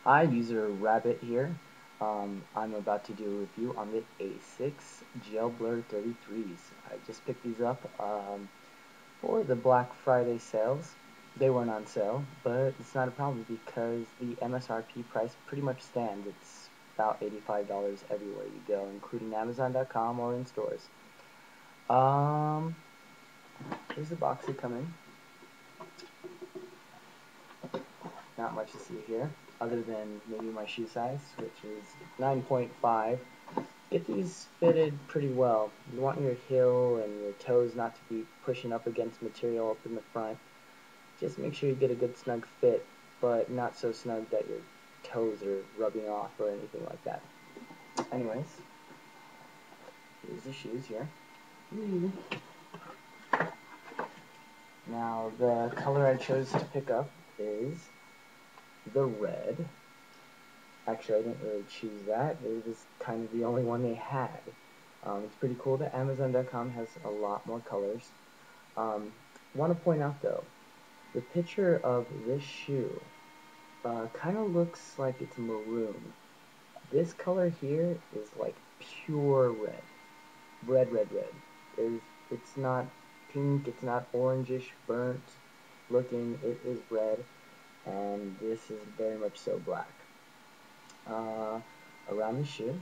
Hi, user Rabbit here. I'm about to do a review on the Asics Gel Blur 33s. I just picked these up for the Black Friday sales. They weren't on sale, but it's not a problem because the MSRP price pretty much stands. It's about $85 everywhere you go, including Amazon.com or in stores. Um, Here's the box they come in. Not much to see here, other than maybe my shoe size, which is 9.5. Get these fitted pretty well. You want your heel and your toes not to be pushing up against material up in the front. Just make sure you get a good snug fit, but not so snug that your toes are rubbing off or anything like that. Anyways, here's the shoes here. Now, the color I chose to pick up is the red. Actually, I didn't really choose that. It was kind of the only one they had. It's pretty cool that Amazon.com has a lot more colors. Want to point out though, the picture of this shoe kind of looks like it's maroon. This color here is like pure red. Red, red, red. It's not pink, it's not orangish, burnt looking. It is red, and this is very much so black. Around the shoe,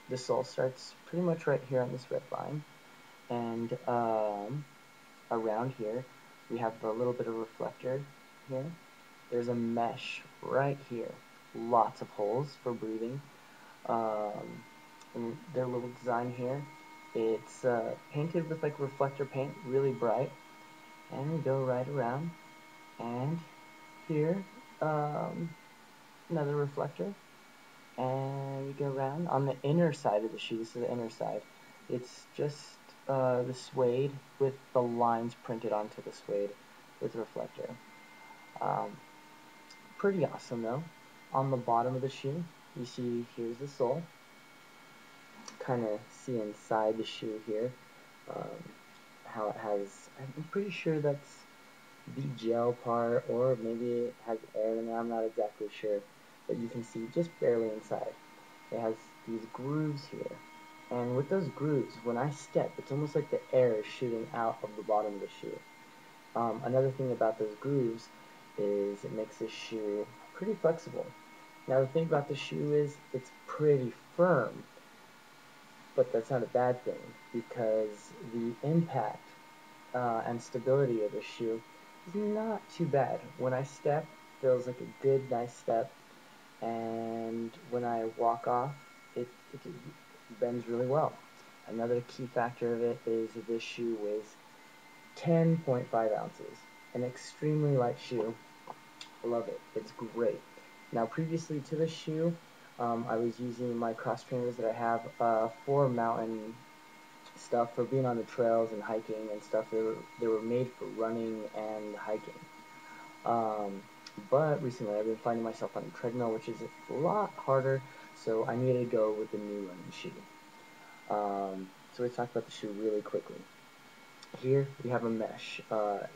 the sole starts pretty much right here on this red line, and around here we have a little bit of reflector here. There's a mesh right here, lots of holes for breathing. And their little design here, it's painted with like reflector paint, really bright, and we go right around, and here another reflector, and we go around on the inner side of the shoe. This is the inner side. It's just the suede with the lines printed onto the suede with reflector. Um, Pretty awesome though. On the bottom of the shoe, you see here's the sole. Kind of see inside the shoe here um, how it has. I'm pretty sure that's the gel part, or maybe it has air in there. I'm not exactly sure, but you can see just barely inside. It has these grooves here. And with those grooves, when I step, it's almost like the air is shooting out of the bottom of the shoe. Another thing about those grooves is it makes the shoe pretty flexible. Now the thing about the shoe is it's pretty firm, but that's not a bad thing because the impact and stability of the shoe is not too bad. When I step, it feels like a good, nice step, and when I walk off, it bends really well. Another key factor of it is that this shoe weighs 10.5 ounces, an extremely light shoe. I love it. It's great. Now, previously to the shoe, I was using my cross trainers that I have for mountain stuff, for being on the trails and hiking and stuff. They were made for running and hiking. Um, but recently I've been finding myself on a treadmill, which is a lot harder, so I needed to go with the new running shoe. So let's talk about the shoe really quickly. Here we have a mesh.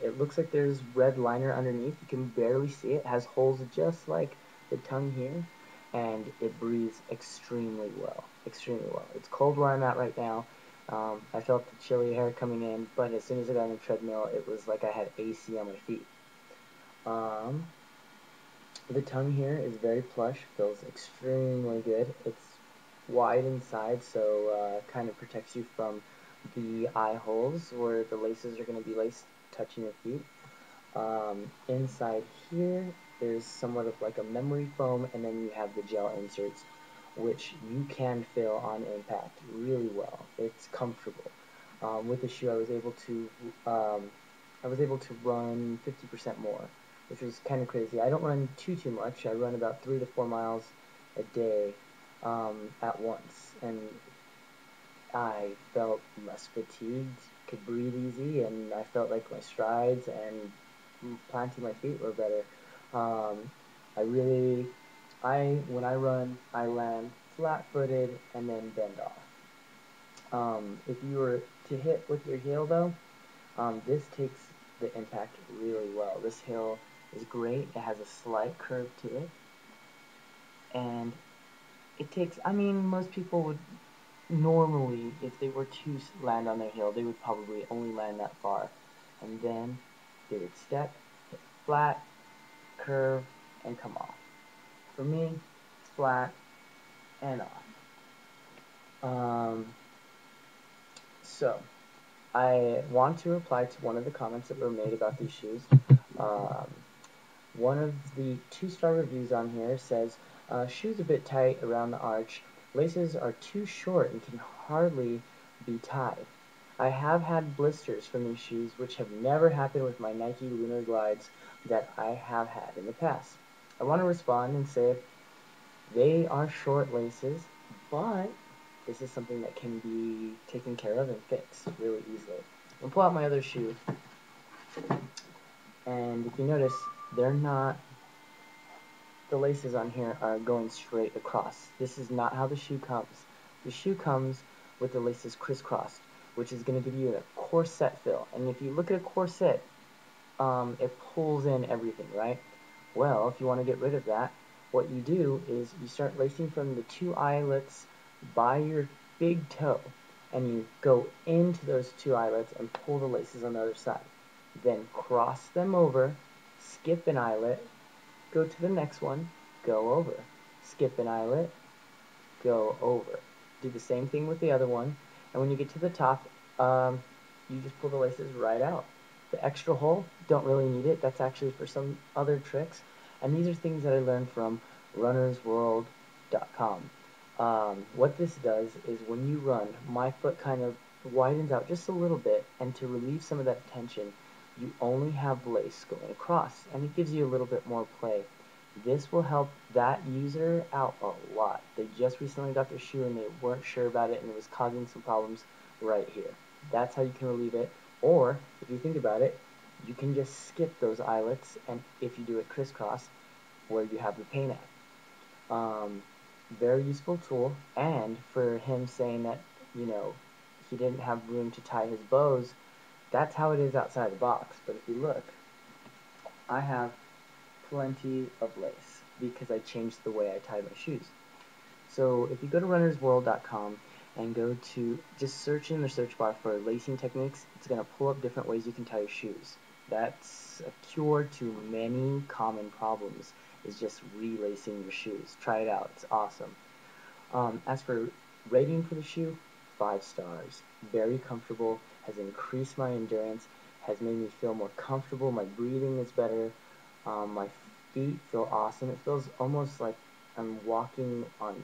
It looks like there's red liner underneath. You can barely see it. It has holes just like the tongue here, and it breathes extremely well. Extremely well. It's cold where I'm at right now. I felt the chilly air coming in, but as soon as I got on the treadmill, it was like I had AC on my feet. Um, the tongue here is very plush, feels extremely good. It's wide inside, so kind of protects you from the eye holes where the laces are going to be laced touching your feet. Inside here, there's somewhat of like a memory foam, and then you have the gel inserts, which you can feel on impact really well. It's comfortable. With the shoe, I was able to run 50% more, which was kind of crazy. I don't run too much. I run about 3 to 4 miles a day at once, and I felt less fatigued, could breathe easy, and I felt like my strides and planting my feet were better. Um, I really, when I run, I land flat-footed and then bend off. If you were to hit with your heel though, this takes the impact really well. This heel is great. It has a slight curve to it. and it takes, I mean, most people would normally, if they were to land on their heel, they would probably only land that far, and then they would step, hit flat, curve, and come off. For me, it's flat and off. So, I want to reply to one of the comments that were made about these shoes. Um, One of the 2-star reviews on here says, shoes a bit tight around the arch. Laces are too short and can hardly be tied. I have had blisters from these shoes, which have never happened with my Nike Lunar Glides that I have had in the past. I want to respond and say they are short laces, but this is something that can be taken care of and fixed really easily. I'll pull out my other shoe, and if you notice, they're not, the laces on here are going straight across. This is not how the shoe comes. The shoe comes with the laces crisscrossed, which is going to give you a corset feel. And if you look at a corset, it pulls in everything, right? Well, if you want to get rid of that, what you do is you start lacing from the 2 eyelets by your big toe, and you go into those 2 eyelets and pull the laces on the other side. Then cross them over, skip an eyelet, go to the next one, go over. Skip an eyelet, go over. Do the same thing with the other one, and when you get to the top, you just pull the laces right out. The extra hole, don't really need it. That's actually for some other tricks. And these are things that I learned from runnersworld.com. What this does is when you run, my foot kind of widens out just a little bit, and to relieve some of that tension, you only have lace going across, and it gives you a little bit more play. This will help that user out a lot. They just recently got their shoe and they weren't sure about it, and it was causing some problems right here. That's how you can relieve it. Or, if you think about it, you can just skip those eyelets, and if you do it crisscross, where you have the pain at. Very useful tool, and for him saying that, he didn't have room to tie his bows, that's how it is outside the box. But if you look, I have plenty of lace because I changed the way I tie my shoes. So if you go to runnersworld.com and go to, just search in the search bar for lacing techniques, it's going to pull up different ways you can tie your shoes. That's a cure to many common problems, is just relacing your shoes. Try it out. It's awesome. As for rating for the shoe, 5 stars. Very comfortable, has increased my endurance, has made me feel more comfortable, my breathing is better, my feet feel awesome. It feels almost like I'm walking on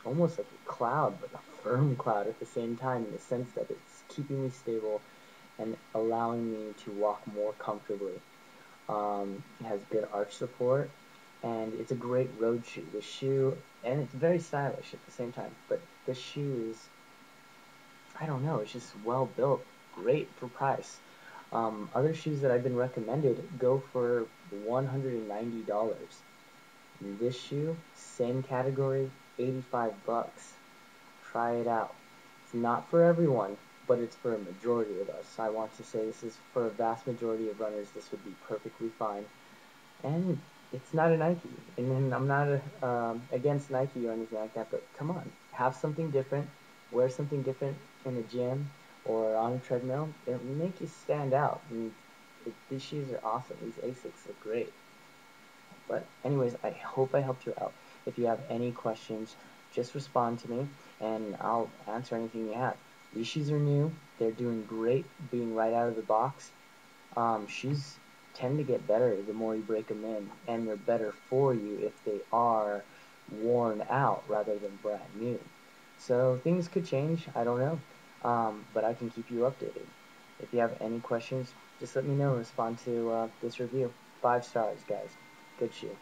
almost like a cloud, but a firm cloud at the same time, in the sense that it's keeping me stable and allowing me to walk more comfortably. It has good arch support, and it's a great road shoe. The shoe, and it's very stylish at the same time, but the shoe is, I don't know, it's just well built, great for price. Other shoes that I've been recommended go for $190. This shoe, same category, 85 bucks. Try it out. It's not for everyone, but it's for a majority of us. I want to say this is for a vast majority of runners, this would be perfectly fine. And it's not a Nike. And then I'm not against Nike or anything like that, but come on, have something different, wear something different in the gym or on a treadmill. It'll make you stand out. And these shoes are awesome. These Asics look great. But anyways, I hope I helped you out. If you have any questions, just respond to me, and I'll answer anything you have. These shoes are new. They're doing great being right out of the box. Shoes tend to get better the more you break them in, and they're better for you if they are worn out rather than brand new. So things could change, I don't know, but I can keep you updated. If you have any questions, just let me know and respond to this review. 5 stars, guys. Good shoe.